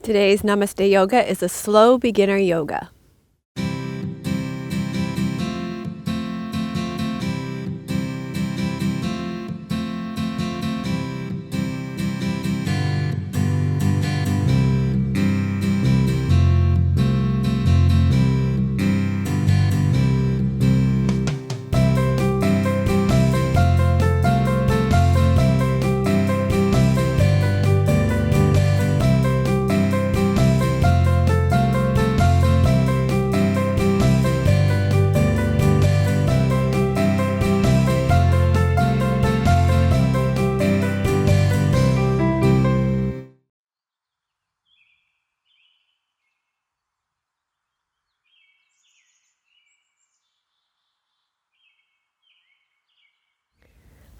Today's Namaste Yoga is a slow beginner yoga.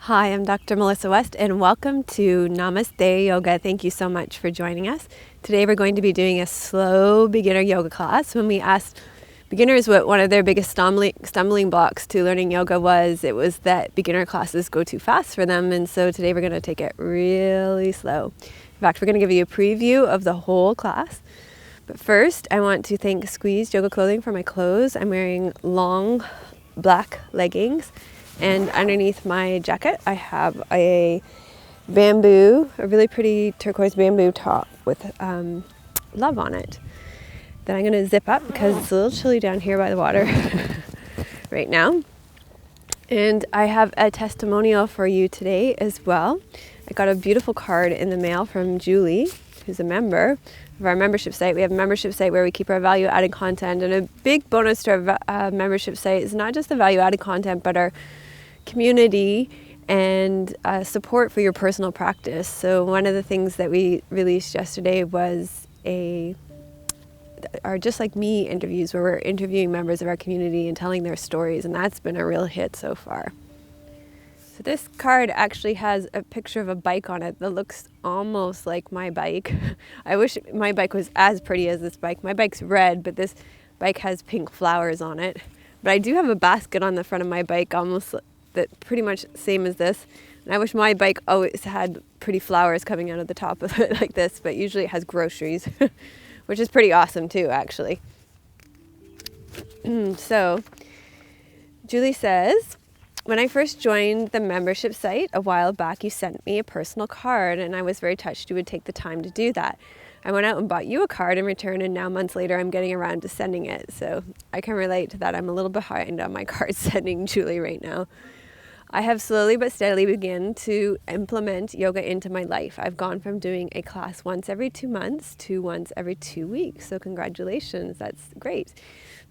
Hi, I'm Dr. Melissa West, and welcome to Namaste Yoga. Thank you so much for joining us. Today we're going to be doing a slow beginner yoga class. When we asked beginners what one of their biggest stumbling blocks to learning yoga was, it was that beginner classes go too fast for them, and so today we're going to take it really slow. In fact, we're going to give you a preview of the whole class. But first, I want to thank Squeezed Yoga Clothing for my clothes. I'm wearing long black leggings. And underneath my jacket, I have a really pretty turquoise bamboo top with love on it that I'm going to zip up because it's a little chilly down here by the water right now. And I have a testimonial for you today as well. I got a beautiful card in the mail from Julie, who's a member of our membership site. We have a membership site where we keep our value-added content. And a big bonus to our membership site is not just the value-added content, but our community and support for your personal practice. So one of the things that we released yesterday was our Just Like Me interviews, where we're interviewing members of our community and telling their stories, and that's been a real hit so far. So this card actually has a picture of a bike on it that looks almost like my bike. I wish my bike was as pretty as this bike. My bike's red, but this bike has pink flowers on it. But I do have a basket on the front of my bike, almost that pretty much same as this. And I wish my bike always had pretty flowers coming out of the top of it like this, but usually it has groceries, which is pretty awesome too, actually. So Julie says, when I first joined the membership site a while back, you sent me a personal card, and I was very touched you would take the time to do that. I went out and bought you a card in return, and now months later I'm getting around to sending it. So I can relate to that. I'm a little behind on my card sending, Julie, right now. I have slowly but steadily begun to implement yoga into my life. I've gone from doing a class once every 2 months to once every 2 weeks. So congratulations, that's great.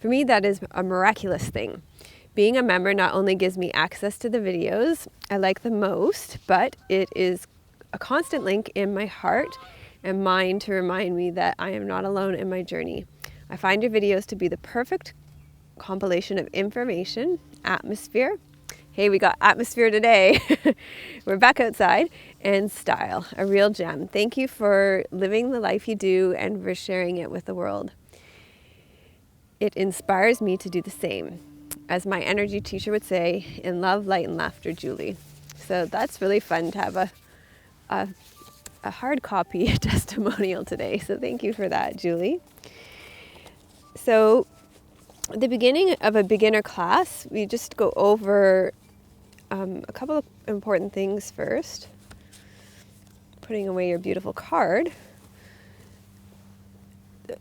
For me, that is a miraculous thing. Being a member not only gives me access to the videos I like the most, but it is a constant link in my heart and mind to remind me that I am not alone in my journey. I find your videos to be the perfect compilation of information, atmosphere. Hey, we got atmosphere today. We're back outside, and style, a real gem. Thank you for living the life you do and for sharing it with the world. It inspires me to do the same. As my energy teacher would say, in love, light, and laughter, Julie. So that's really fun to have a hard copy testimonial today. So thank you for that, Julie. So at the beginning of a beginner class, we just go over a couple of important things first. Putting away your beautiful card.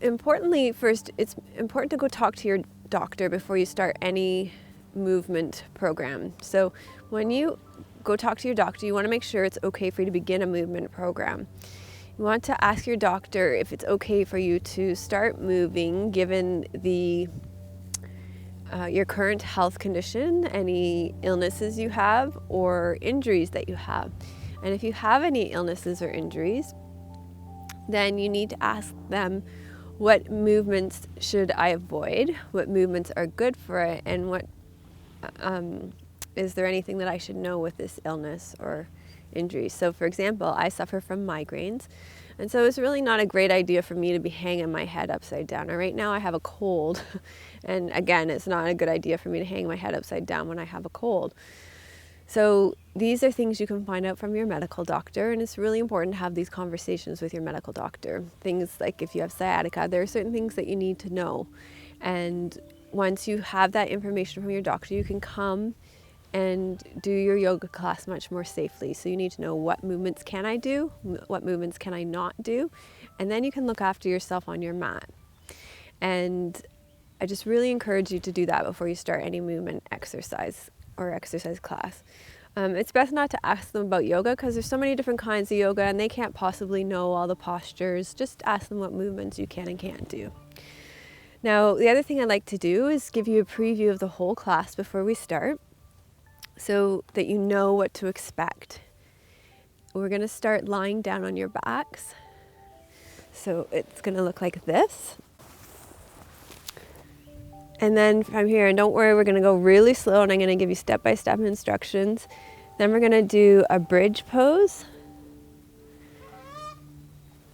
Importantly, first, it's important to go talk to your doctor before you start any movement program. So when you go talk to your doctor, you want to make sure it's okay for you to begin a movement program. You want to ask your doctor if it's okay for you to start moving given your current health condition, any illnesses you have, or injuries that you have. And if you have any illnesses or injuries, then you need to ask them, what movements should I avoid? What movements are good for it? And what is there anything that I should know with this illness or injury? So for example, I suffer from migraines. And so it's really not a great idea for me to be hanging my head upside down. And right now I have a cold. And again, it's not a good idea for me to hang my head upside down when I have a cold. So these are things you can find out from your medical doctor, and it's really important to have these conversations with your medical doctor. Things like if you have sciatica, there are certain things that you need to know. And once you have that information from your doctor, you can come and do your yoga class much more safely. So you need to know what movements can I do, what movements can I not do, and then you can look after yourself on your mat. And I just really encourage you to do that before you start any movement exercise or exercise class. It's best not to ask them about yoga because there's so many different kinds of yoga and they can't possibly know all the postures. Just ask them what movements you can and can't do. Now, the other thing I like to do is give you a preview of the whole class before we start so that you know what to expect. We're going to start lying down on your backs. So it's going to look like this. And then from here, and don't worry, we're going to go really slow and I'm going to give you step-by-step instructions. Then we're going to do a bridge pose.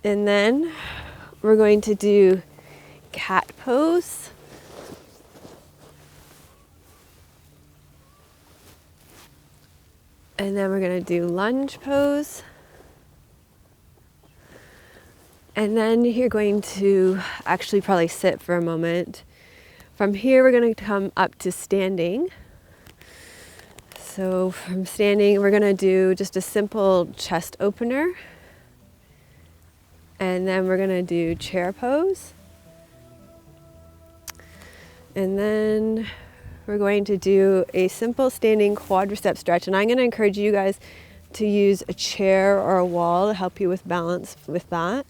And then we're going to do cat pose. And then we're going to do lunge pose. And then you're going to actually probably sit for a moment. From here, we're going to come up to standing. So from standing, we're going to do just a simple chest opener. And then we're going to do chair pose. And then we're going to do a simple standing quadricep stretch. And I'm going to encourage you guys to use a chair or a wall to help you with balance with that.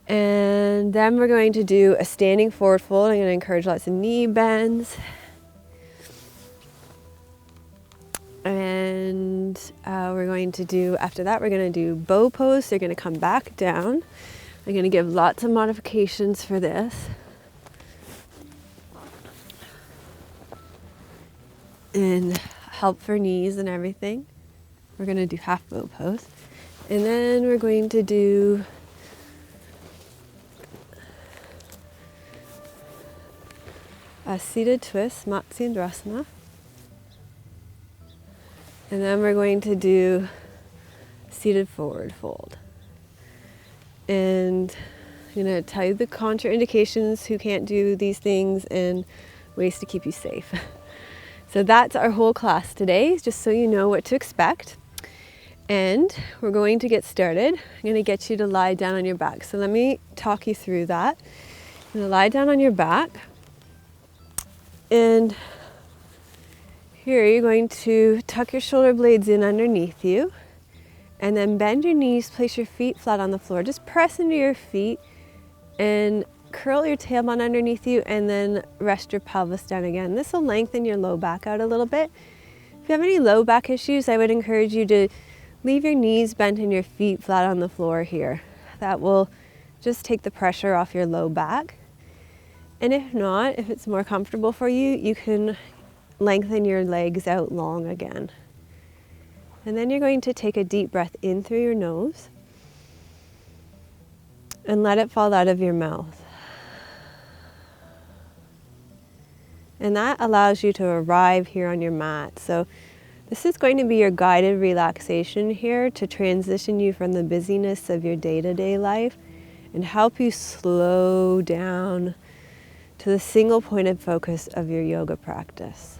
And then we're going to do a standing forward fold. I'm going to encourage lots of knee bends. And we're going to do, after that, we're going to do bow pose. So you're going to come back down. I'm going to give lots of modifications for this. And help for knees and everything. We're going to do half bow pose. And then we're going to do a seated twist, Matsyendrasana. And then we're going to do seated forward fold. And I'm going to tell you the contraindications, who can't do these things, and ways to keep you safe. So that's our whole class today, just so you know what to expect. And we're going to get started. I'm going to get you to lie down on your back. So let me talk you through that. You're going to lie down on your back. And here you're going to tuck your shoulder blades in underneath you. And then bend your knees, place your feet flat on the floor. Just press into your feet and curl your tailbone underneath you and then rest your pelvis down again. This will lengthen your low back out a little bit. If you have any low back issues, I would encourage you to leave your knees bent and your feet flat on the floor here. That will just take the pressure off your low back. And if not, if it's more comfortable for you, you can lengthen your legs out long again. And then you're going to take a deep breath in through your nose and let it fall out of your mouth. And that allows you to arrive here on your mat. So this is going to be your guided relaxation here to transition you from the busyness of your day-to-day life and help you slow down to the single point of focus of your yoga practice.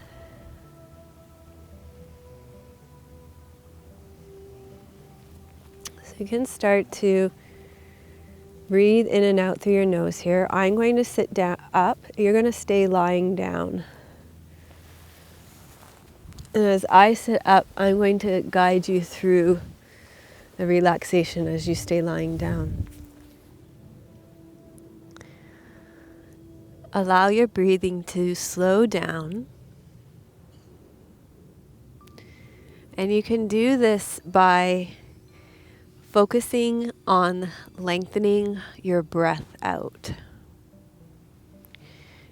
So you can start to breathe in and out through your nose here. I'm going to sit down up. You're going to stay lying down. And as I sit up, I'm going to guide you through the relaxation as you stay lying down. Allow your breathing to slow down. And you can do this by focusing on lengthening your breath out.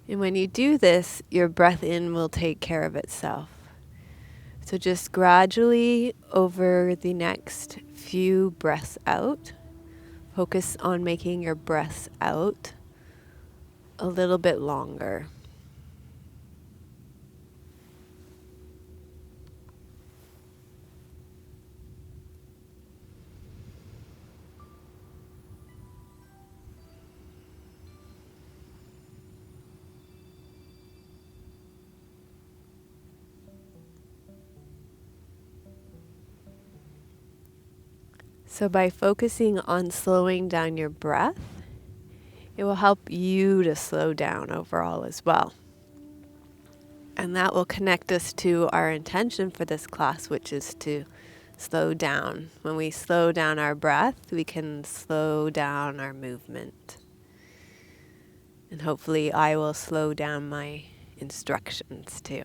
And when you do this, your breath in will take care of itself. So just gradually over the next few breaths out, focus on making your breaths out a little bit longer. So by focusing on slowing down your breath, it will help you to slow down overall as well. And that will connect us to our intention for this class, which is to slow down. When we slow down our breath, we can slow down our movement. And hopefully I will slow down my instructions too.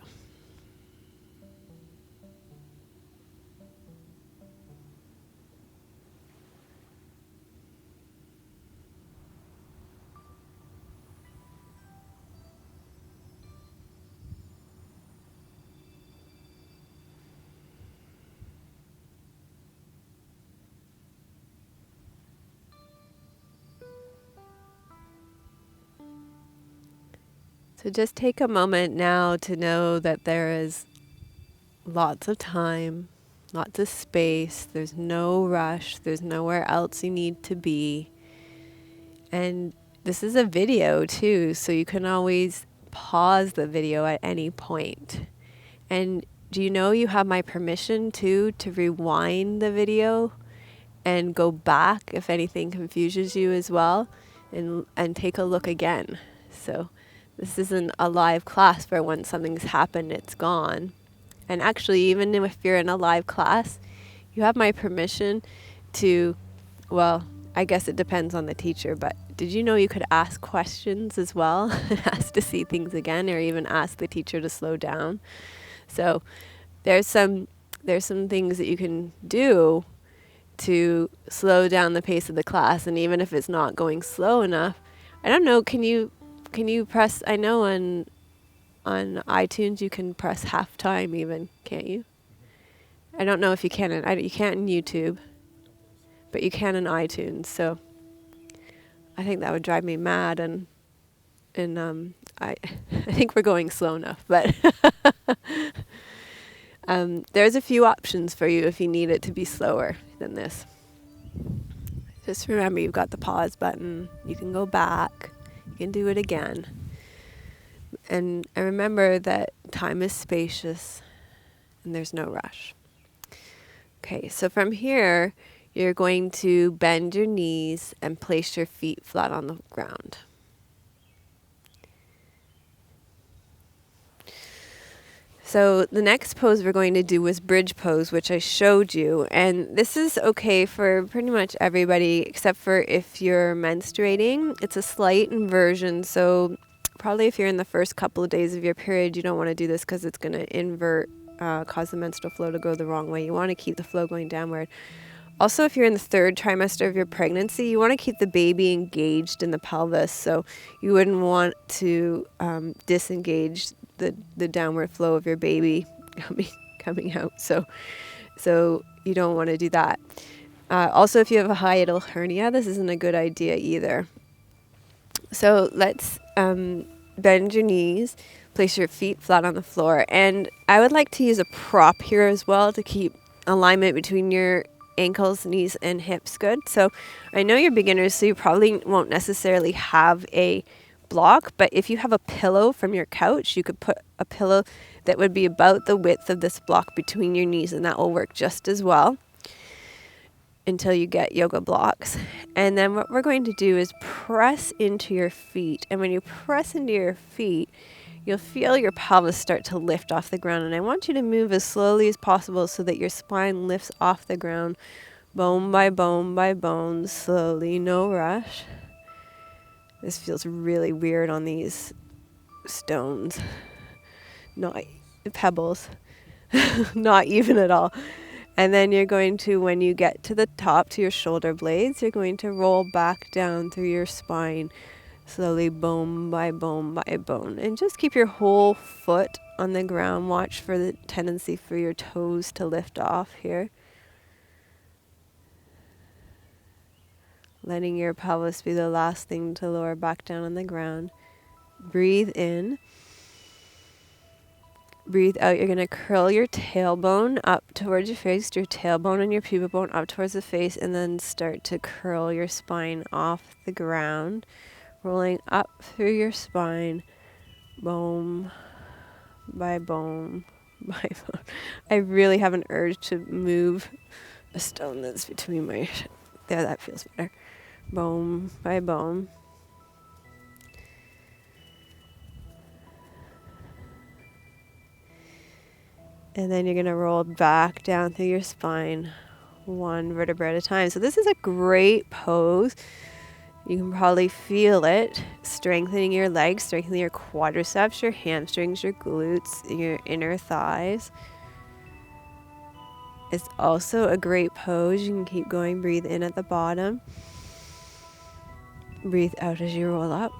So just take a moment now to know that there is lots of time, lots of space, there's no rush, there's nowhere else you need to be. And this is a video too, so you can always pause the video at any point. And do you know you have my permission too to rewind the video and go back if anything confuses you as well, and take a look again. So this isn't a live class where when something's happened, it's gone. And actually, even if you're in a live class, you have my permission to, well, I guess it depends on the teacher, but did you know you could ask questions as well? Ask to see things again, or even ask the teacher to slow down. So there's some things that you can do to slow down the pace of the class. And even if it's not going slow enough, I don't know, can you press, I know on iTunes you can press halftime even, can't you? I don't know if you can, you can't in YouTube, but you can in iTunes. So I think that would drive me mad, and I think we're going slow enough, but there's a few options for you if you need it to be slower than this. Just remember, you've got the pause button. You can go back. You can do it again. And remember that time is spacious and there's no rush. Okay, so from here, you're going to bend your knees and place your feet flat on the ground. So the next pose we're going to do was bridge pose, which I showed you. And this is okay for pretty much everybody, except for if you're menstruating. It's a slight inversion. So probably if you're in the first couple of days of your period, you don't want to do this because it's going to invert, cause the menstrual flow to go the wrong way. You want to keep the flow going downward. Also, if you're in the third trimester of your pregnancy, you want to keep the baby engaged in the pelvis. So you wouldn't want to disengage the downward flow of your baby coming out. So you don't want to do that. Also, if you have a hiatal hernia, this isn't a good idea either. So let's bend your knees, place your feet flat on the floor. And I would like to use a prop here as well to keep alignment between your ankles, knees, and hips good. So I know you're beginners, so you probably won't necessarily have a block, but if you have a pillow from your couch, you could put a pillow that would be about the width of this block between your knees, and that will work just as well until you get yoga blocks. And then what we're going to do is press into your feet. And when you press into your feet, you'll feel your pelvis start to lift off the ground. And I want you to move as slowly as possible so that your spine lifts off the ground, bone by bone by bone, slowly, no rush. This feels really weird on these stones, not pebbles, not even at all. And then you're going to, when you get to the top, to your shoulder blades, you're going to roll back down through your spine, slowly, bone by bone by bone. And just keep your whole foot on the ground. Watch for the tendency for your toes to lift off here. Letting your pelvis be the last thing to lower back down on the ground. Breathe in. Breathe out. You're going to curl your tailbone up towards your face, your tailbone and your pubic bone up towards the face, and then start to curl your spine off the ground, rolling up through your spine, bone by bone by bone. I really have an urge to move a stone that's between my, there, that feels better. Bone by bone. And then you're going to roll back down through your spine, one vertebra at a time. So this is a great pose. You can probably feel it strengthening your legs, strengthening your quadriceps, your hamstrings, your glutes, your inner thighs. It's also a great pose. You can keep going. Breathe in at the bottom. Breathe out as you roll up.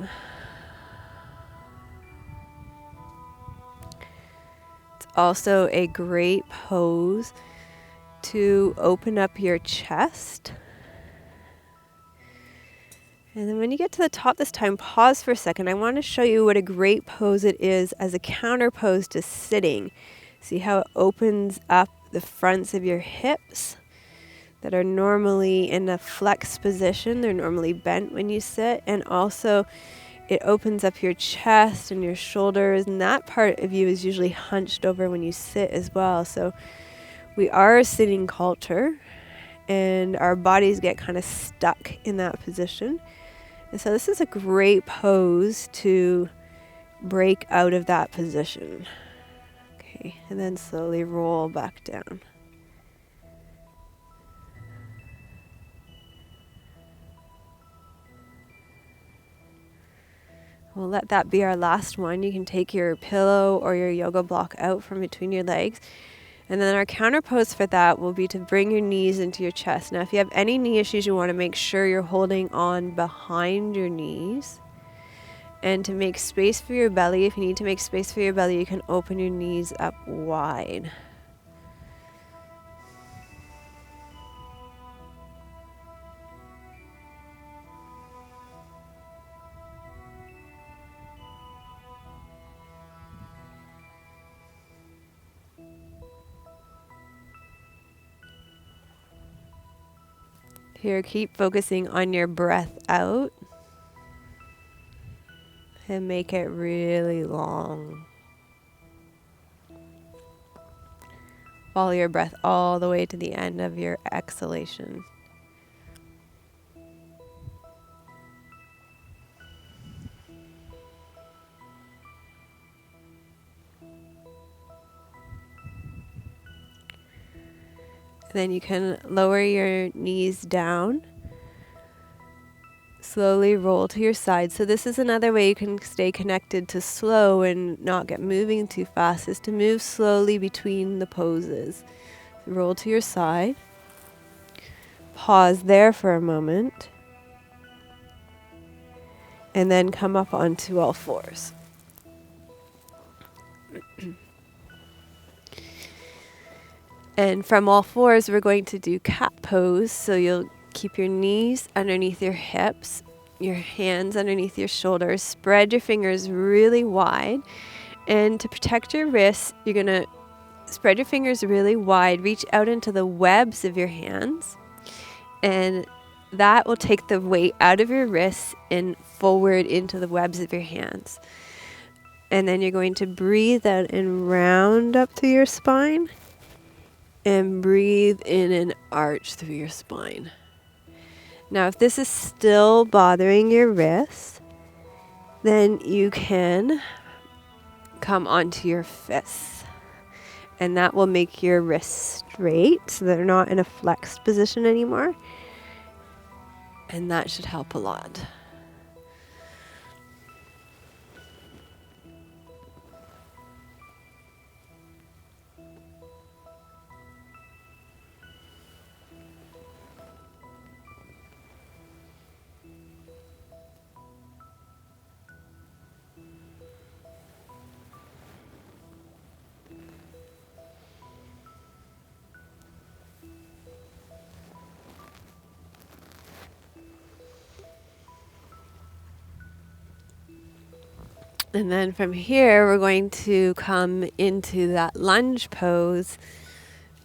It's also a great pose to open up your chest. And then when you get to the top this time, pause for a second. I want to show you what a great pose it is as a counter pose to sitting. See how it opens up the fronts of your hips that are normally in a flex position. They're normally bent when you sit. And also it opens up your chest and your shoulders. And that part of you is usually hunched over when you sit as well. So we are a sitting culture and our bodies get kind of stuck in that position. And so this is a great pose to break out of that position. Okay, and then slowly roll back down. We'll let that be our last one. You can take your pillow or your yoga block out from between your legs. And then our counter pose for that will be to bring your knees into your chest. Now, if you have any knee issues, you want to make sure you're holding on behind your knees. And to make space for your belly, if you need to make space for your belly, you can open your knees up wide. Here, keep focusing on your breath out and make it really long. Follow your breath all the way to the end of your exhalation. Then you can lower your knees down. Slowly roll to your side. So this is another way you can stay connected to slow and not get moving too fast, is to move slowly between the poses. Roll to your side. Pause there for a moment. And then come up onto all fours. And from all fours, we're going to do cat pose. So you'll keep your knees underneath your hips, your hands underneath your shoulders. Spread your fingers really wide. And to protect your wrists, you're going to spread your fingers really wide. Reach out into the webs of your hands. And that will take the weight out of your wrists and forward into the webs of your hands. And then you're going to breathe out and round up through your spine. And breathe in and arch through your spine. Now, if this is still bothering your wrists, then you can come onto your fists. And that will make your wrists straight so they're not in a flexed position anymore. And that should help a lot. And then from here, we're going to come into that lunge pose.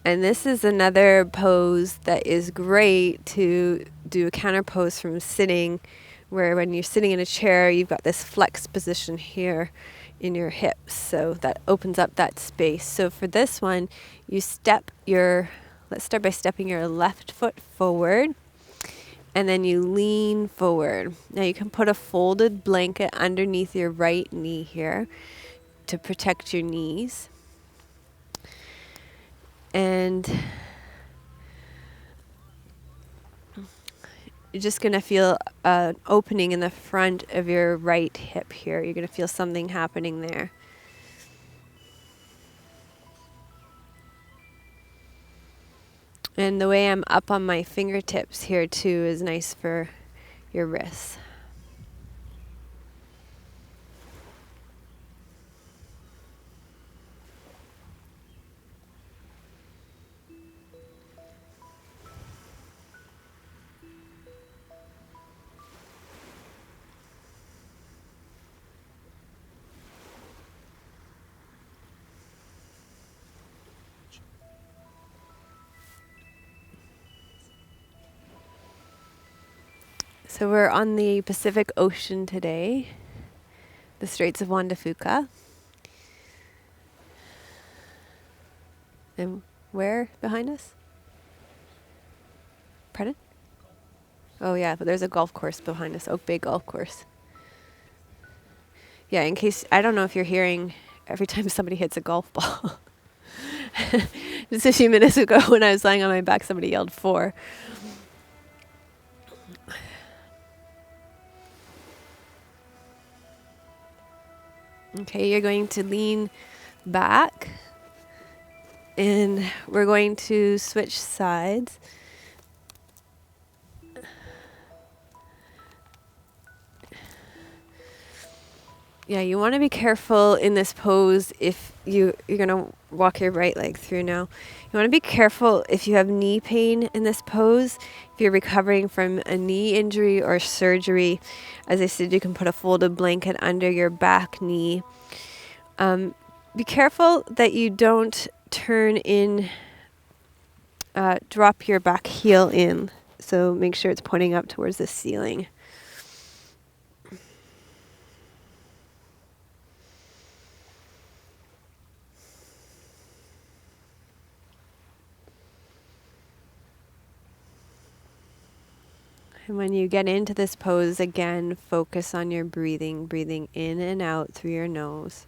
And this is another pose that is great to do a counter pose from sitting, where when you're sitting in a chair, you've got this flex position here in your hips. So that opens up that space. So for this one, you step your Let's start by stepping your left foot forward, and then you lean forward. Now you can put a folded blanket underneath your right knee here to protect your knees. And you're just going to feel an opening in the front of your right hip here. You're going to feel something happening there. And the way I'm up on my fingertips here too is nice for your wrists. So we're on the Pacific Ocean today, the Straits of Juan de Fuca. And where behind us? Pardon? Oh yeah, but there's a golf course behind us, Oak Bay Golf Course. Yeah, in case, I don't know if you're hearing every time somebody hits a golf ball. Just a few minutes ago when I was lying on my back, somebody yelled 4. Okay, you're going to lean back and we're going to switch sides. Yeah, you want to be careful in this pose if you're going to walk your right leg through now. You want to be careful if you have knee pain in this pose, if you're recovering from a knee injury or surgery. As I said, you can put a folded blanket under your back knee. Be careful that you don't turn in, drop your back heel in. So make sure it's pointing up towards the ceiling. And when you get into this pose, again, focus on your breathing, breathing in and out through your nose.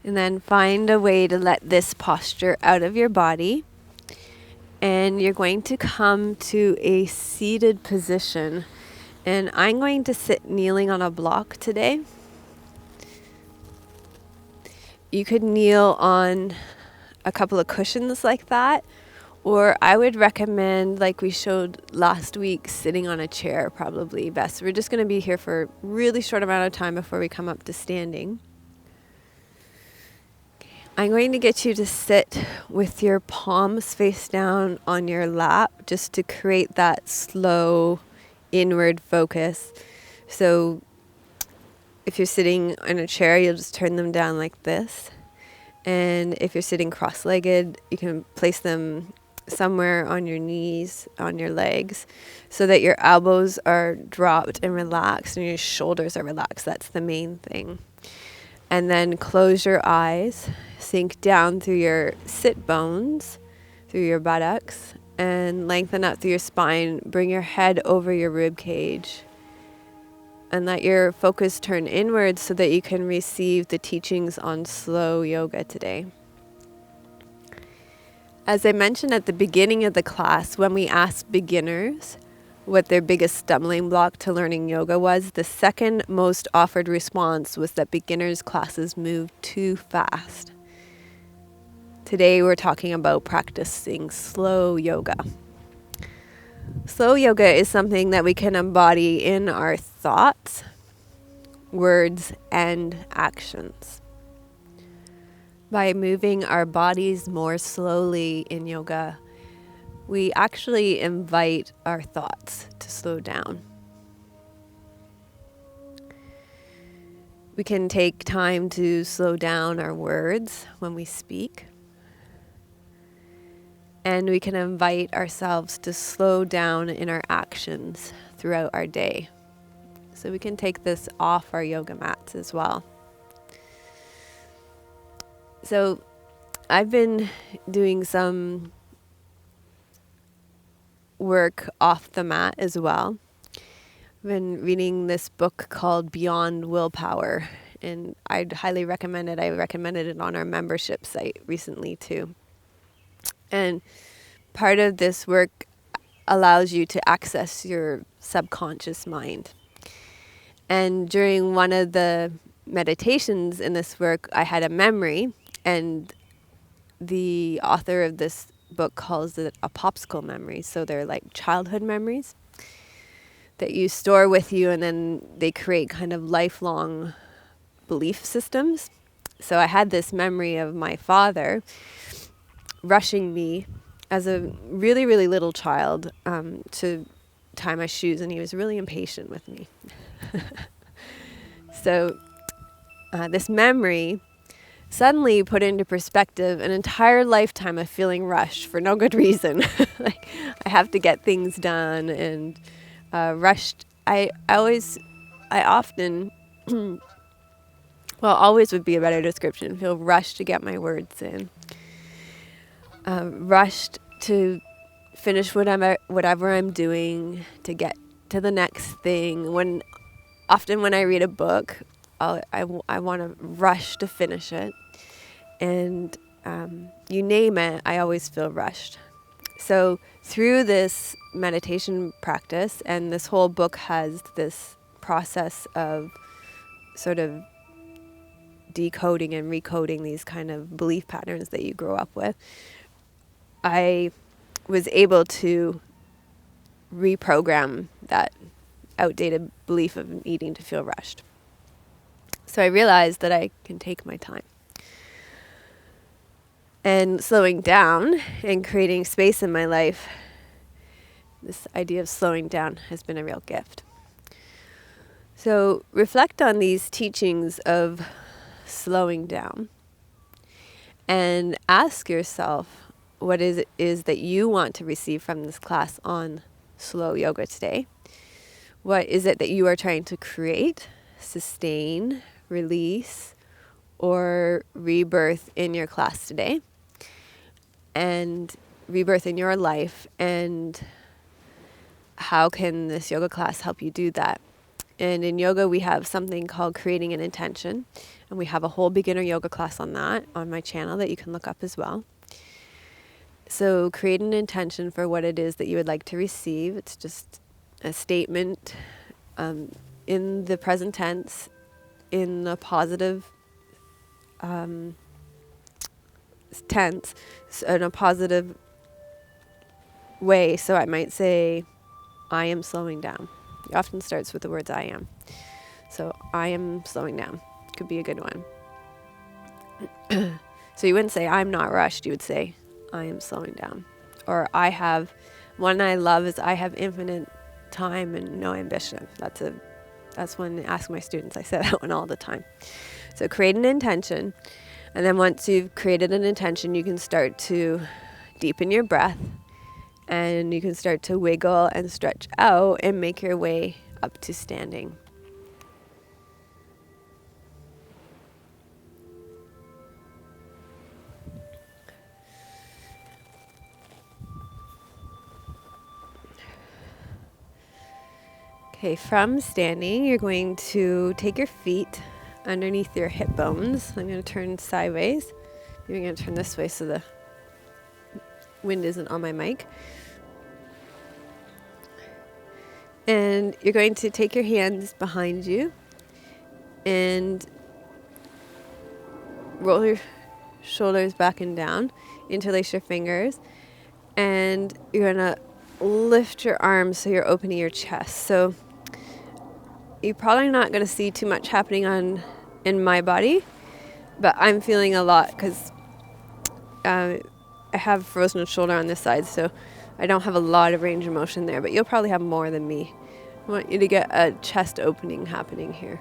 And then find a way to let this posture out of your body. And you're going to come to a seated position. And I'm going to sit kneeling on a block today. You could kneel on a couple of cushions like that. Or I would recommend, like we showed last week, sitting on a chair probably best. We're just going to be here for a really short amount of time before we come up to standing. I'm going to get you to sit with your palms face down on your lap just to create that slow inward focus. So if you're sitting in a chair, you'll just turn them down like this. And if you're sitting cross-legged, you can place them somewhere on your knees, on your legs, so that your elbows are dropped and relaxed and your shoulders are relaxed. That's the main thing. And then close your eyes, sink down through your sit bones, through your buttocks, and lengthen up through your spine. Bring your head over your rib cage. And let your focus turn inwards so that you can receive the teachings on slow yoga today. As I mentioned at the beginning of the class, when we asked beginners what their biggest stumbling block to learning yoga was, the second most offered response was that beginners' classes move too fast. Today we're talking about practicing slow yoga. Slow yoga is something that we can embody in our thoughts, words, and actions. by moving our bodies more slowly in yoga, we actually invite our thoughts to slow down. We can take time to slow down our words when we speak. And we can invite ourselves to slow down in our actions throughout our day. So we can take this off our yoga mats as well. So I've been doing some work off the mat as well. I've been reading this book called Beyond Willpower, and I'd highly recommend it. I recommended it on our membership site recently too. And part of this work allows you to access your subconscious mind. And during one of the meditations in this work, I had a memory, and the author of this book calls it a popsicle memory. So they're like childhood memories that you store with you, and then they create kind of lifelong belief systems. So I had this memory of my father rushing me as a really, really little child to tie my shoes, and he was really impatient with me. So this memory suddenly put into perspective an entire lifetime of feeling rushed for no good reason. Like I have to get things done, and rushed. I often, well, always would be a better description, feel rushed to get my words in. Rushed to finish whatever I'm doing, to get to the next thing. Often when I read a book, I want to rush to finish it. And you name it, I always feel rushed. So through this meditation practice, and this whole book has this process of sort of decoding and recoding these kind of belief patterns that you grow up with, I was able to reprogram that outdated belief of needing to feel rushed. So I realized that I can take my time. And slowing down and creating space in my life, this idea of slowing down has been a real gift. So reflect on these teachings of slowing down and ask yourself what it is that you want to receive from this class on slow yoga today. What is it that you are trying to create, sustain, release, or rebirth in your class today? And rebirth in your life, and how can this yoga class help you do that? And in yoga, we have something called creating an intention, and we have a whole beginner yoga class on that on my channel that you can look up as well. So create an intention for what it is that you would like to receive. It's just a statement in the present tense, in a positive tense, in a positive way. So I might say, I am slowing down. It often starts with the words I am. So I am slowing down. Could be a good one. So you wouldn't say, I'm not rushed. You would say, I am slowing down. Or one I love is I have infinite time and no ambition. That's one I ask my students. I say that one all the time. So create an intention. And then once you've created an intention, you can start to deepen your breath, and you can start to wiggle and stretch out and make your way up to standing. Okay, from standing, you're going to take your feet underneath your hip bones. I'm going to turn sideways. Maybe I'm going to turn this way so the wind isn't on my mic. And you're going to take your hands behind you and roll your shoulders back and down, interlace your fingers, and you're going to lift your arms so you're opening your chest. So you're probably not going to see too much happening in my body, But I'm feeling a lot because I have frozen shoulder on this side, so I don't have a lot of range of motion there, but you'll probably have more than me. I want you to get a chest opening happening here.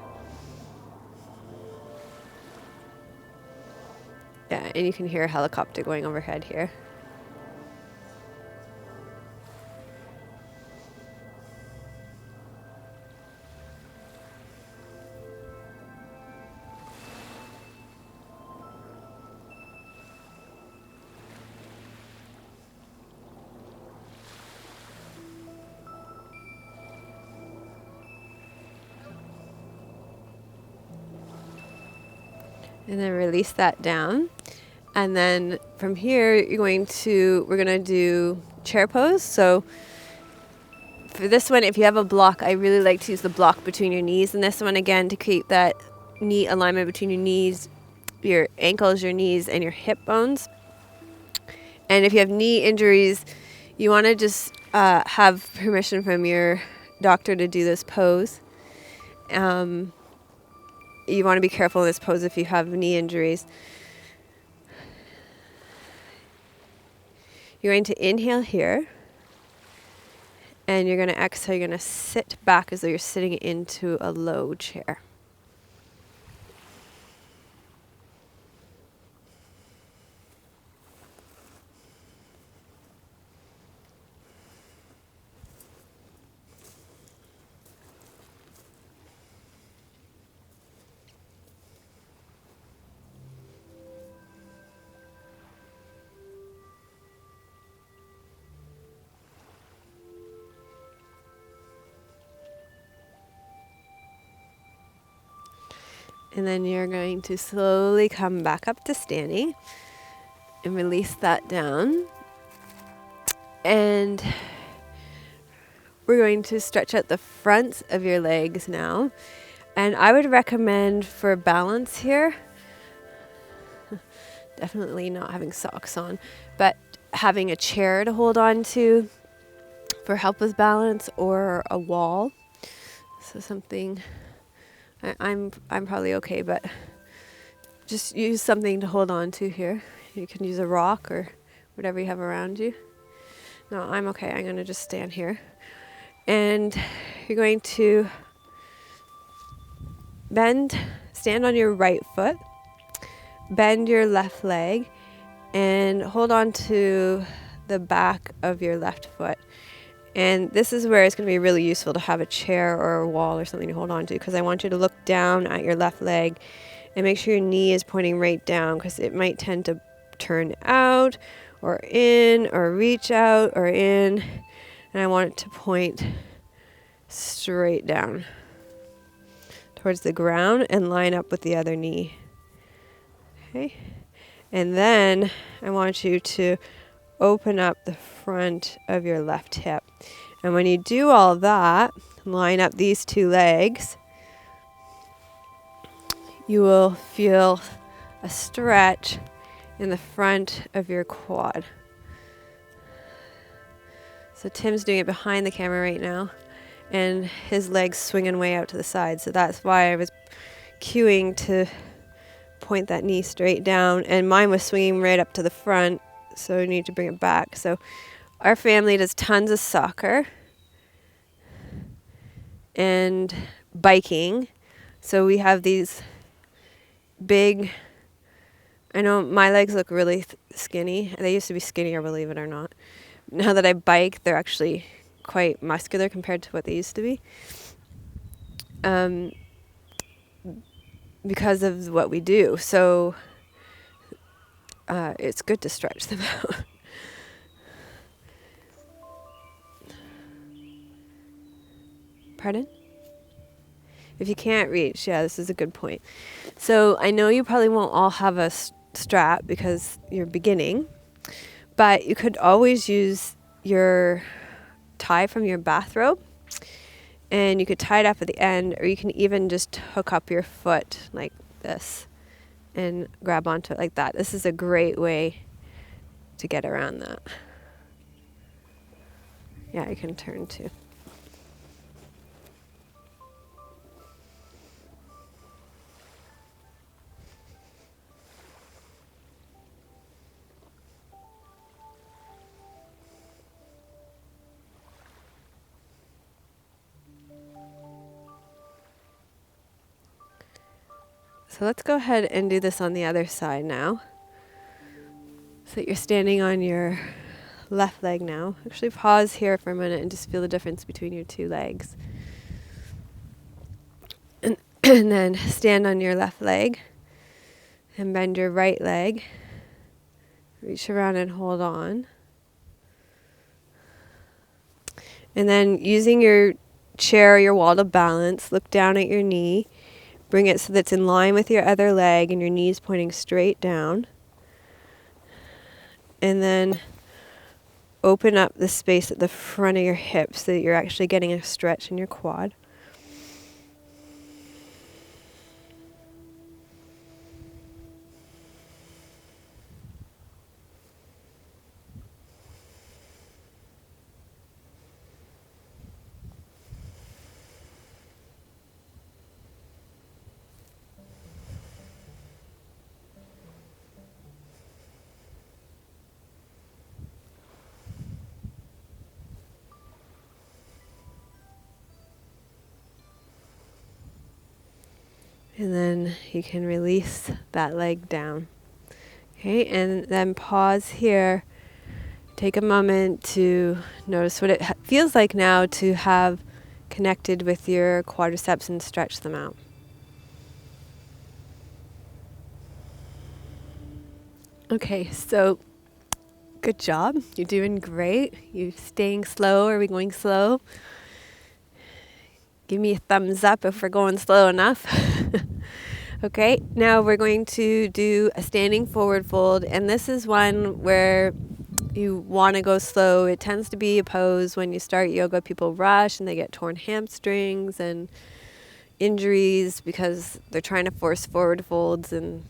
Yeah, and you can hear a helicopter going overhead here. And then release that down. And then from here, we're going to do chair pose. So for this one, if you have a block, I really like to use the block between your knees. And this one, again, to create that knee alignment between your knees, your ankles, your knees, and your hip bones. And if you have knee injuries, you want to just have permission from your doctor to do this pose. You want to be careful in this pose if you have knee injuries. You're going to inhale here, and you're going to exhale. You're going to sit back as though you're sitting into a low chair. And then you're going to slowly come back up to standing and release that down. And we're going to stretch out the fronts of your legs now. And I would recommend for balance here, definitely not having socks on, but having a chair to hold on to for help with balance, or a wall. So something... I'm probably okay, but just use something to hold on to here. You can use a rock or whatever you have around you. No, I'm okay. I'm going to just stand here. And you're going to stand on your right foot, bend your left leg, and hold on to the back of your left foot. And this is where it's going to be really useful to have a chair or a wall or something to hold on to, because I want you to look down at your left leg and make sure your knee is pointing right down, because it might tend to turn out or in or reach out or in. And I want it to point straight down towards the ground and line up with the other knee. Okay. And then I want you to open up the front of your left hip. And when you do all that, line up these two legs, you will feel a stretch in the front of your quad. So Tim's doing it behind the camera right now, and his legs swinging way out to the side. So that's why I was cueing to point that knee straight down, and mine was swinging right up to the front, so we need to bring it back. So our family does tons of soccer and biking. So we have these big, I know my legs look really skinny. They used to be skinnier, believe it or not. Now that I bike, they're actually quite muscular compared to what they used to be. Because of what we do. So it's good to stretch them out. Pardon? If you can't reach, yeah, this is a good point. So I know you probably won't all have a strap because you're beginning, but you could always use your tie from your bathrobe, and you could tie it up at the end, or you can even just hook up your foot like this and grab onto it like that. This is a great way to get around that. Yeah, you can turn too. So let's go ahead and do this on the other side now. So that you're standing on your left leg now. Actually pause here for a minute and just feel the difference between your two legs. And then stand on your left leg and bend your right leg. Reach around and hold on. And then using your chair or your wall to balance, look down at your knee. Bring it so that it's in line with your other leg and your knees pointing straight down. And then open up the space at the front of your hips so that you're actually getting a stretch in your quad. And then you can release that leg down. Okay, and then pause here. Take a moment to notice what it feels like now to have connected with your quadriceps and stretch them out. Okay, so good job. You're doing great. You're staying slow. Are we going slow? Give me a thumbs up if we're going slow enough. Okay, now we're going to do a standing forward fold, and this is one where you want to go slow. It tends to be a pose when you start yoga, people rush and they get torn hamstrings and injuries because they're trying to force forward folds, and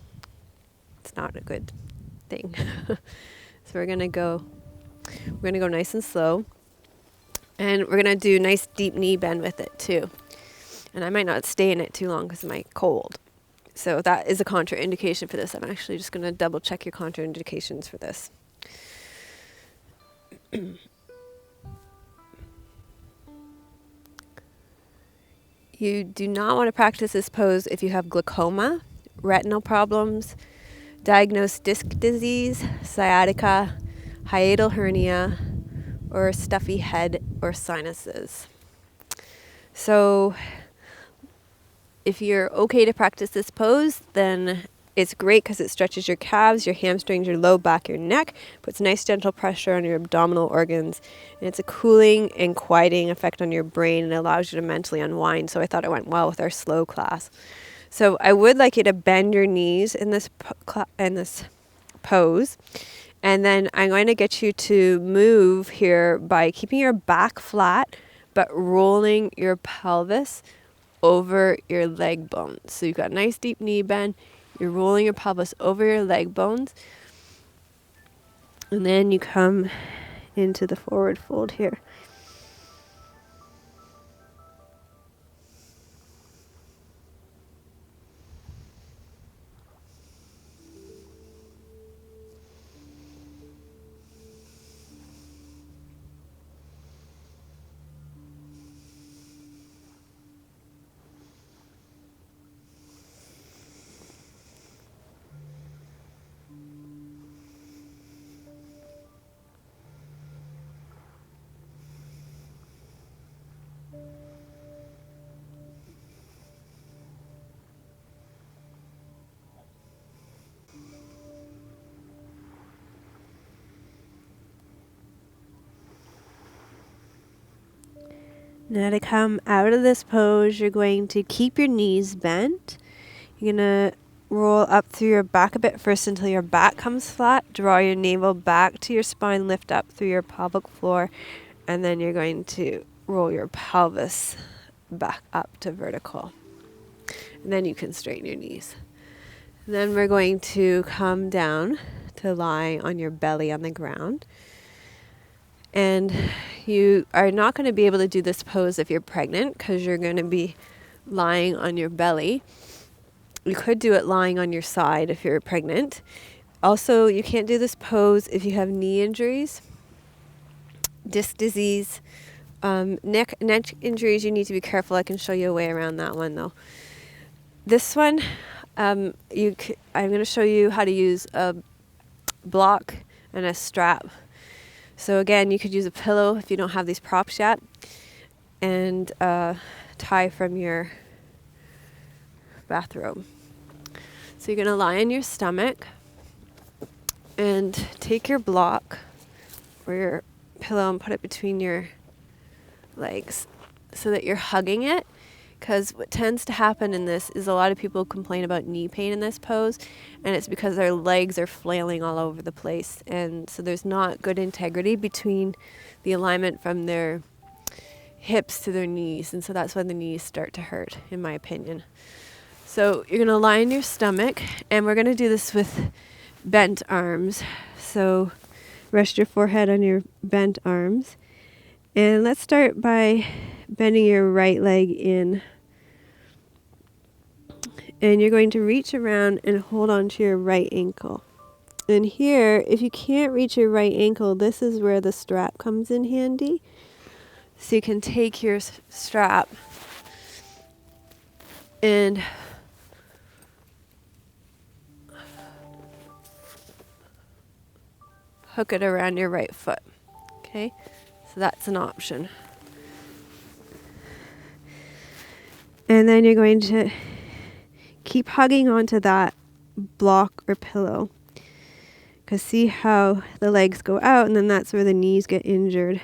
it's not a good thing. So we're gonna go nice and slow, and we're gonna do nice deep knee bend with it too. And I might not stay in it too long because of my cold. So that is a contraindication for this. I'm actually just going to double check your contraindications for this. You do not want to practice this pose if you have glaucoma, retinal problems, diagnosed disc disease, sciatica, hiatal hernia, or stuffy head or sinuses. So if you're okay to practice this pose, then it's great because it stretches your calves, your hamstrings, your low back, your neck, puts nice gentle pressure on your abdominal organs, and it's a cooling and quieting effect on your brain and allows you to mentally unwind. So I thought it went well with our slow class. So I would like you to bend your knees in this pose, and then I'm going to get you to move here by keeping your back flat, but rolling your pelvis over your leg bones. So you've got a nice deep knee bend. You're rolling your pelvis over your leg bones. And then you come into the forward fold here. Now to come out of this pose, you're going to keep your knees bent. You're going to roll up through your back a bit first until your back comes flat. Draw your navel back to your spine, lift up through your pelvic floor, and then you're going to roll your pelvis back up to vertical. And then you can straighten your knees. And then we're going to come down to lie on your belly on the ground. And you are not going to be able to do this pose if you're pregnant because you're going to be lying on your belly. You could do it lying on your side if you're pregnant. Also, you can't do this pose if you have knee injuries, disc disease, neck injuries. You need to be careful. I can show you a way around that one though. This one, I'm going to show you how to use a block and a strap. So again, you could use a pillow if you don't have these props yet, and tie from your bathrobe. So you're going to lie on your stomach and take your block or your pillow and put it between your legs so that you're hugging it. Because what tends to happen in this is a lot of people complain about knee pain in this pose, and it's because their legs are flailing all over the place, and so there's not good integrity between the alignment from their hips to their knees, and so that's when the knees start to hurt, in my opinion. So you're going to lie on your stomach, and we're going to do this with bent arms. So rest your forehead on your bent arms, and let's start by bending your right leg in. And you're going to reach around and hold on to your right ankle. And here, if you can't reach your right ankle, this is where the strap comes in handy. So you can take your strap and hook it around your right foot. Okay? So that's an option. And then you're going to keep hugging onto that block or pillow. Because see how the legs go out, and then that's where the knees get injured.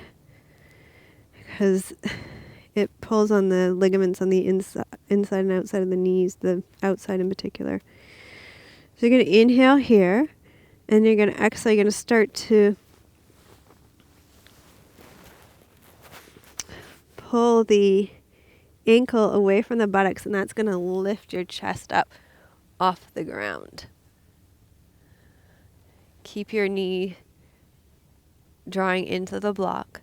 Because it pulls on the ligaments on the inside and outside of the knees, the outside in particular. So you're going to inhale here, and you're going to exhale. You're going to start to pull the ankle away from the buttocks, and that's going to lift your chest up off the ground. Keep your knee drawing into the block.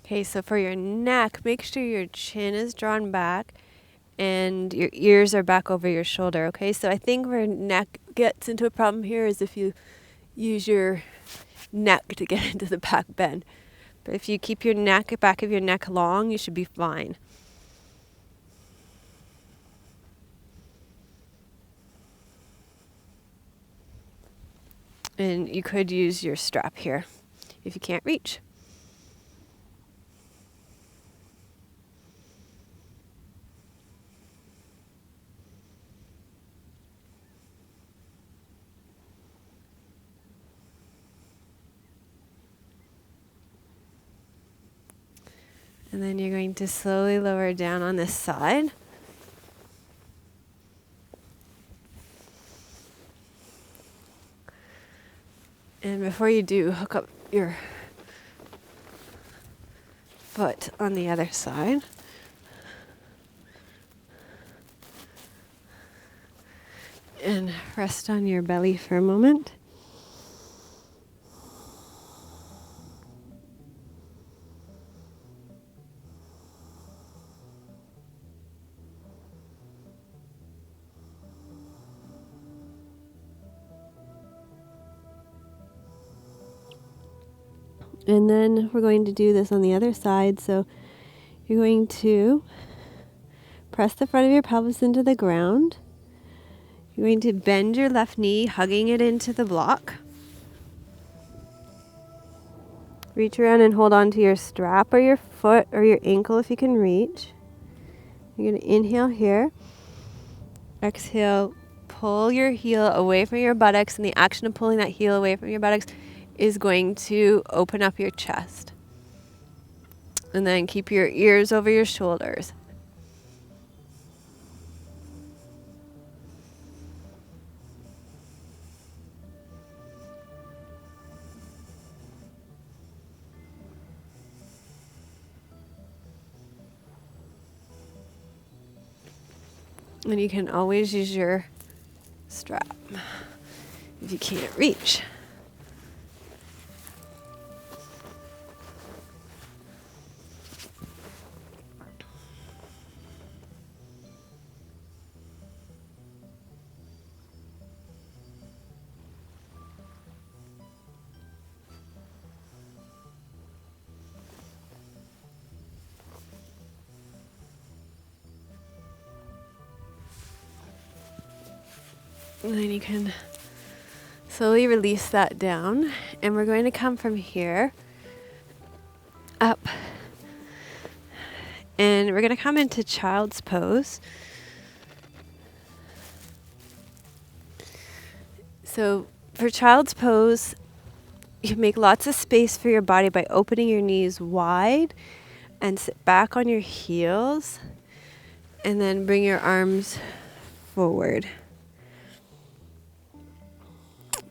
Okay, so for your neck, make sure your chin is drawn back and your ears are back over your shoulder, okay? So I think where neck gets into a problem here is if you use your neck to get into the back bend. But if you keep your neck, back of your neck long, you should be fine. And you could use your strap here if you can't reach. And then you're going to slowly lower down on this side. And before you do, hook up your foot on the other side. And rest on your belly for a moment. And then we're going to do this on the other side. So you're going to press the front of your pelvis into the ground. You're going to bend your left knee, hugging it into the block. Reach around and hold on to your strap or your foot or your ankle if you can reach. You're going to inhale here. Exhale, pull your heel away from your buttocks, and the action of pulling that heel away from your buttocks is going to open up your chest. And then keep your ears over your shoulders. And you can always use your strap if you can't reach. And then you can slowly release that down. And we're going to come from here up. And we're going to come into child's pose. So for child's pose, you can make lots of space for your body by opening your knees wide and sit back on your heels. And then bring your arms forward.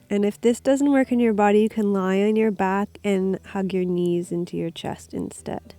And if this doesn't work in your body, you can lie on your back and hug your knees into your chest instead.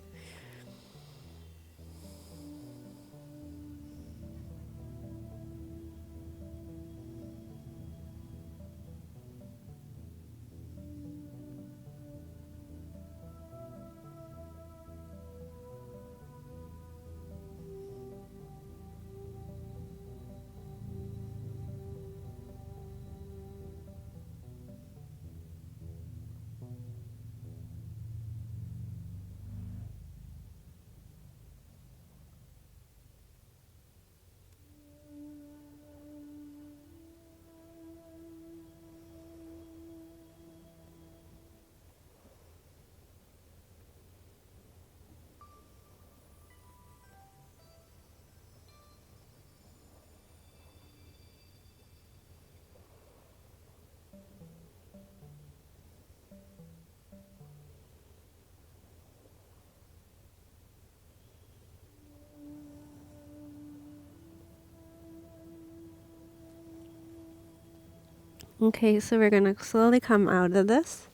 Okay, so we're going to slowly come out of this.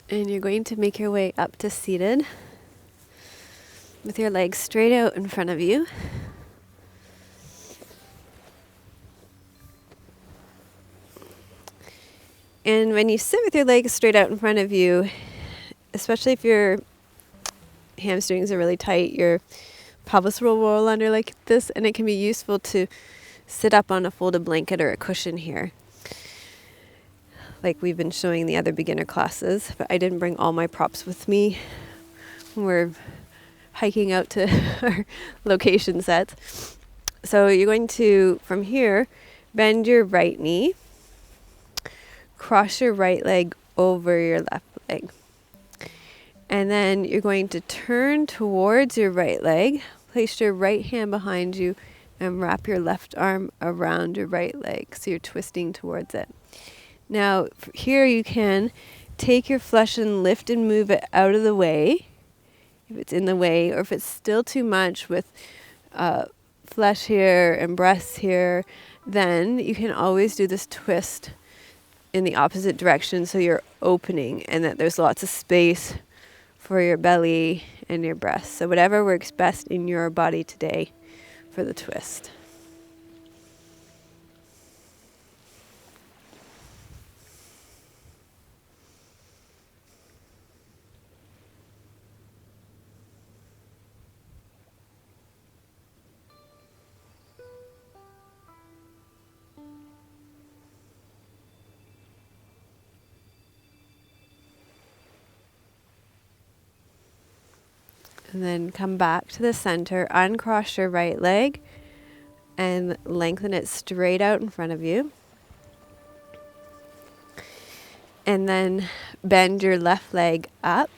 And you're going to make your way up to seated with your legs straight out in front of you. And when you sit with your legs straight out in front of you, especially if your hamstrings are really tight, your pelvis will roll under like this, and it can be useful to sit up on a folded blanket or a cushion here, like we've been showing the other beginner classes. But I didn't bring all my props with me when we're hiking out to our location sets. So you're going to, from here, bend your right knee, cross your right leg over your left leg. And then you're going to turn towards your right leg, place your right hand behind you, and wrap your left arm around your right leg. So you're twisting towards it. Now, here you can take your flesh and lift and move it out of the way, if it's in the way, or if it's still too much with flesh here and breasts here, then you can always do this twist in the opposite direction so you're opening and that there's lots of space for your belly and your breasts. So whatever works best in your body today for the twist. And then come back to the center, uncross your right leg and lengthen it straight out in front of you. And then bend your left leg up,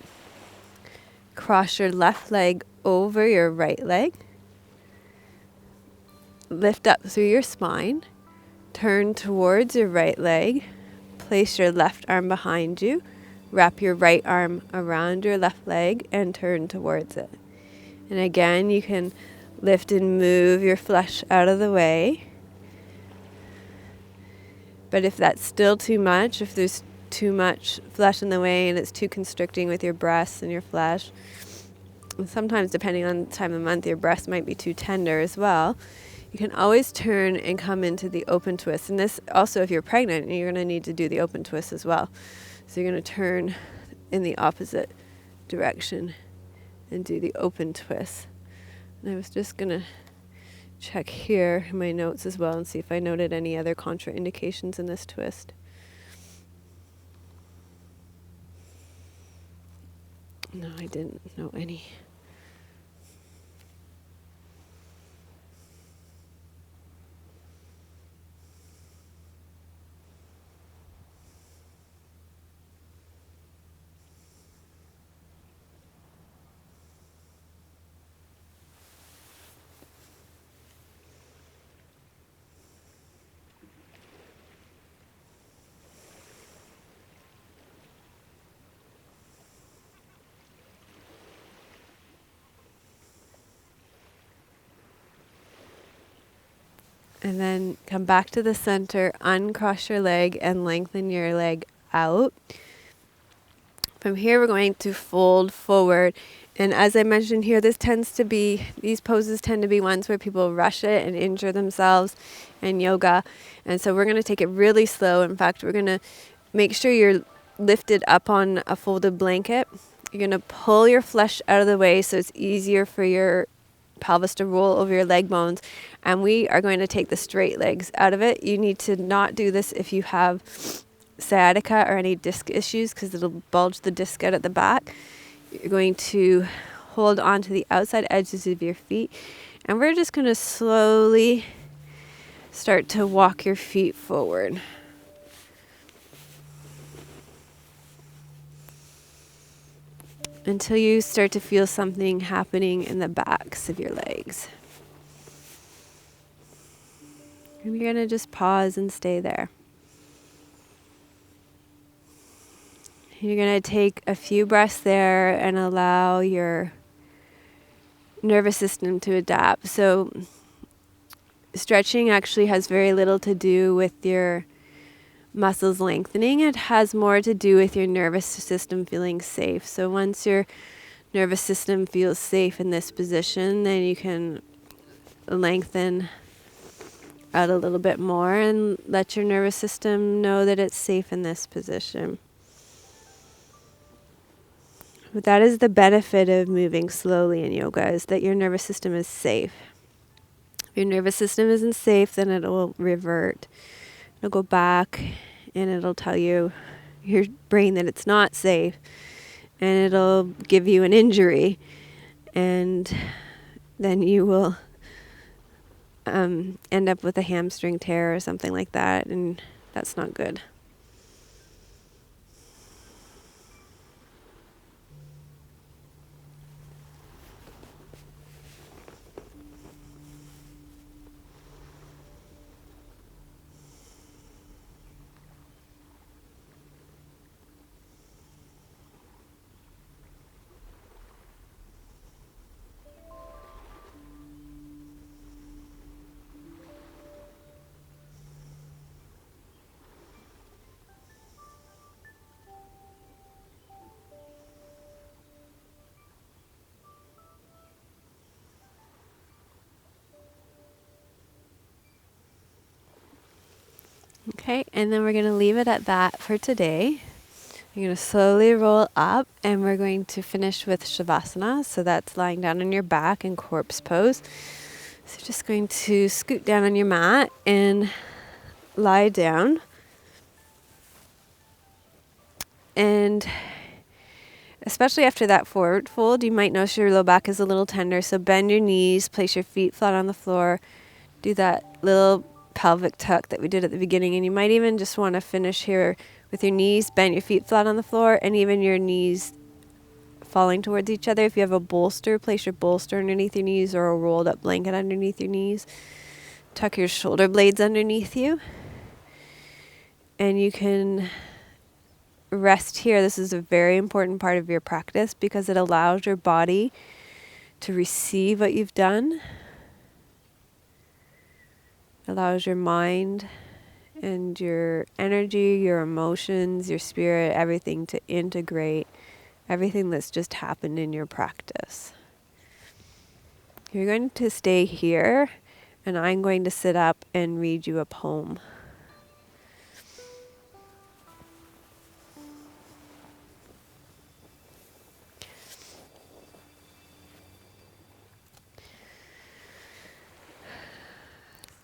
cross your left leg over your right leg, lift up through your spine, turn towards your right leg, place your left arm behind you, wrap your right arm around your left leg and turn towards it. And again, you can lift and move your flesh out of the way. But if that's still too much, if there's too much flesh in the way and it's too constricting with your breasts and your flesh, and sometimes depending on the time of month, your breast might be too tender as well, you can always turn and come into the open twist. And this also, if you're pregnant, you're going to need to do the open twist as well. So you're going to turn in the opposite direction and do the open twist. And I was just going to check here in my notes as well and see if I noted any other contraindications in this twist. No, I didn't note any. . And then come back to the center, uncross your leg and lengthen your leg out. From here, we're going to fold forward. And as I mentioned here, these poses tend to be ones where people rush it and injure themselves in yoga. And so we're going to take it really slow. In fact, we're going to make sure you're lifted up on a folded blanket. You're going to pull your flesh out of the way so it's easier for your pelvis to roll over your leg bones. And we are going to take the straight legs out of it. You need to not do this if you have sciatica or any disc issues, because it'll bulge the disc out at the back. You're going to hold on to the outside edges of your feet, and we're just going to slowly start to walk your feet forward. Until you start to feel something happening in the backs of your legs. And you're going to just pause and stay there. You're going to take a few breaths there and allow your nervous system to adapt. So stretching actually has very little to do with your muscles lengthening. It has more to do with your nervous system feeling safe. So once your nervous system feels safe in this position, then you can lengthen out a little bit more and let your nervous system know that it's safe in this position. But that is the benefit of moving slowly in yoga, is that your nervous system is safe. If your nervous system isn't safe, then it will revert. It'll go back and it'll tell your brain that it's not safe, and it'll give you an injury, and then you will end up with a hamstring tear or something like that, and that's not good. Okay, and then we're going to leave it at that for today. You're going to slowly roll up, and we're going to finish with Shavasana. So that's lying down on your back in corpse pose. So you're just going to scoot down on your mat and lie down. And especially after that forward fold, you might notice your low back is a little tender. So bend your knees, place your feet flat on the floor, do that little pelvic tuck that we did at the beginning. And you might even just want to finish here with your knees bent, your feet flat on the floor, and even your knees falling towards each other. If you have a bolster, place your bolster underneath your knees, or a rolled up blanket underneath your knees. Tuck your shoulder blades underneath you. And you can rest here. This is a very important part of your practice because it allows your body to receive what you've done. Allows your mind and your energy, your emotions, your spirit, everything to integrate everything that's just happened in your practice. You're going to stay here, and I'm going to sit up and read you a poem.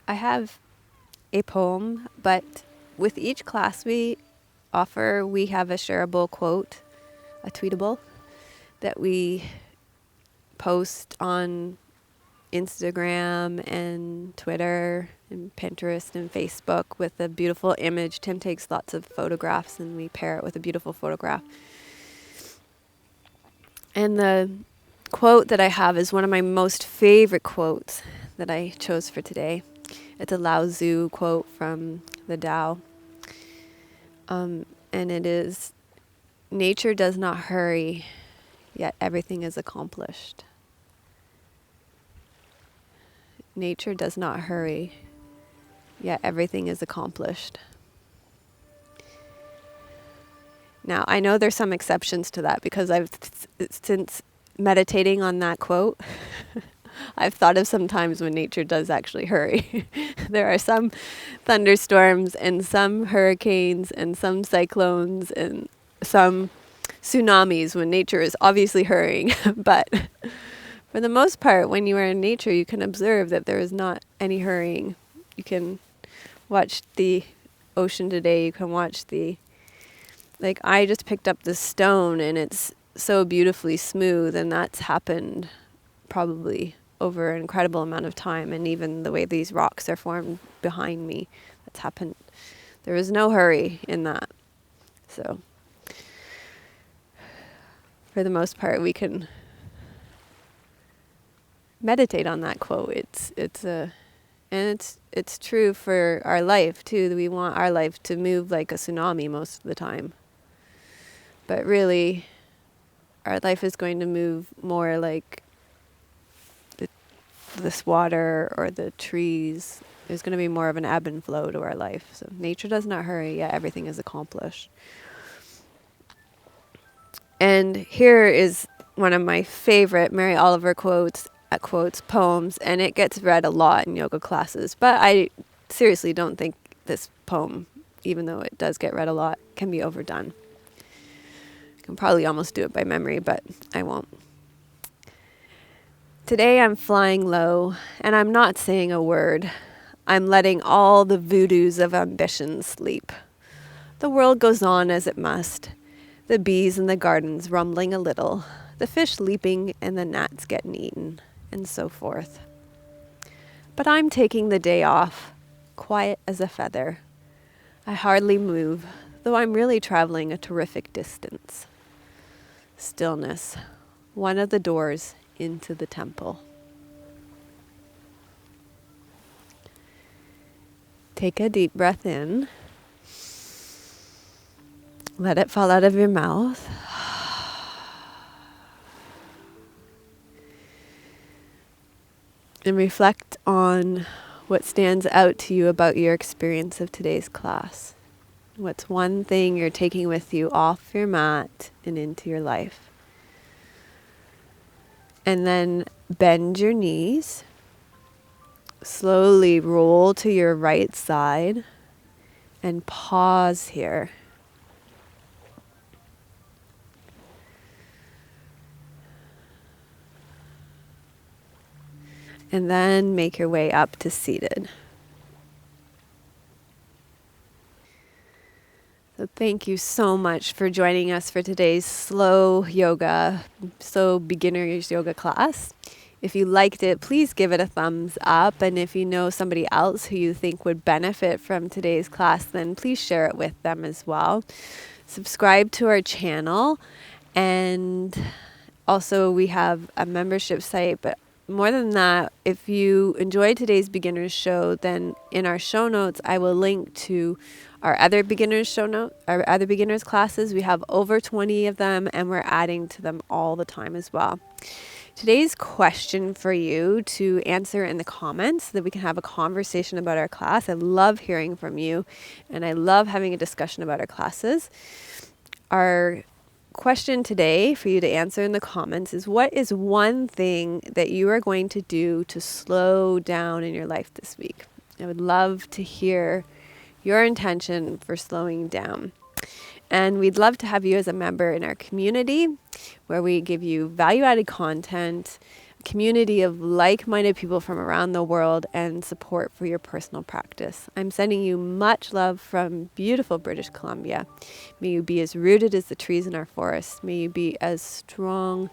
I have a poem, but with each class we offer, we have a shareable quote, a tweetable, that we post on Instagram and Twitter and Pinterest and Facebook with a beautiful image. Tim takes lots of photographs and we pair it with a beautiful photograph. And the quote that I have is one of my most favorite quotes that I chose for today. It's a Lao Tzu quote from the Tao. And it is, "Nature does not hurry, yet everything is accomplished." Nature does not hurry, yet everything is accomplished. Now, I know there's some exceptions to that because since meditating on that quote, I've thought of some times when nature does actually hurry. There are some thunderstorms and some hurricanes and some cyclones and some tsunamis when nature is obviously hurrying. But for the most part, when you are in nature, you can observe that there is not any hurrying. You can watch the ocean today. You can watch like I just picked up this stone and it's so beautifully smooth, and that's happened probably over an incredible amount of time. And even the way these rocks are formed behind me, that's happened. There was no hurry in that. So for the most part, we can meditate on that quote. It's true for our life too. We want our life to move like a tsunami most of the time. But really, our life is going to move more like this water or the trees. There's going to be more of an ebb and flow to our life. So nature does not hurry, yet everything is accomplished. And here is one of my favorite Mary Oliver quotes, poems, and it gets read a lot in yoga classes. But I seriously don't think this poem, even though it does get read a lot, can be overdone. I can probably almost do it by memory, but I won't. Today I'm flying low, and I'm not saying a word. I'm letting all the voodoos of ambition sleep. The world goes on as it must. The bees in the gardens rumbling a little, the fish leaping and the gnats getting eaten, and so forth. But I'm taking the day off, quiet as a feather. I hardly move, though I'm really traveling a terrific distance. Stillness, one of the doors into the temple. Take a deep breath in. Let it fall out of your mouth. And reflect on what stands out to you about your experience of today's class. What's one thing you're taking with you off your mat and into your life? And then bend your knees. Slowly roll to your right side and pause here. And then make your way up to seated. So thank you so much for joining us for today's slow beginner's yoga class. If you liked it, please give it a thumbs up. And if you know somebody else who you think would benefit from today's class, then please share it with them as well. Subscribe to our channel. And also we have a membership site, but more than that, if you enjoyed today's beginner's show, then in our show notes, I will link to our other beginners classes. We have over 20 of them, and we're adding to them all the time as well. Today's question for you to answer in the comments so that we can have a conversation about our class. I love hearing from you, and I love having a discussion about our classes. Our question today for you to answer in the comments is, what is one thing that you are going to do to slow down in your life this week? I would love to hear your intention for slowing down. And we'd love to have you as a member in our community, where we give you value-added content, a community of like-minded people from around the world, and support for your personal practice. I'm sending you much love from beautiful British Columbia. May you be as rooted as the trees in our forests. May you be as strong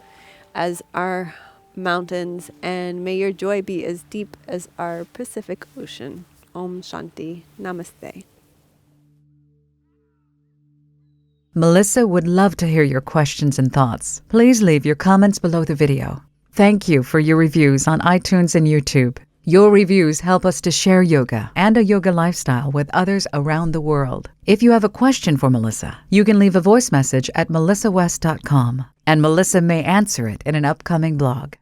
as our mountains, and may your joy be as deep as our Pacific Ocean. Om Shanti. Namaste. Melissa would love to hear your questions and thoughts. Please leave your comments below the video. Thank you for your reviews on iTunes and YouTube. Your reviews help us to share yoga and a yoga lifestyle with others around the world. If you have a question for Melissa, you can leave a voice message at melissawest.com, and Melissa may answer it in an upcoming blog.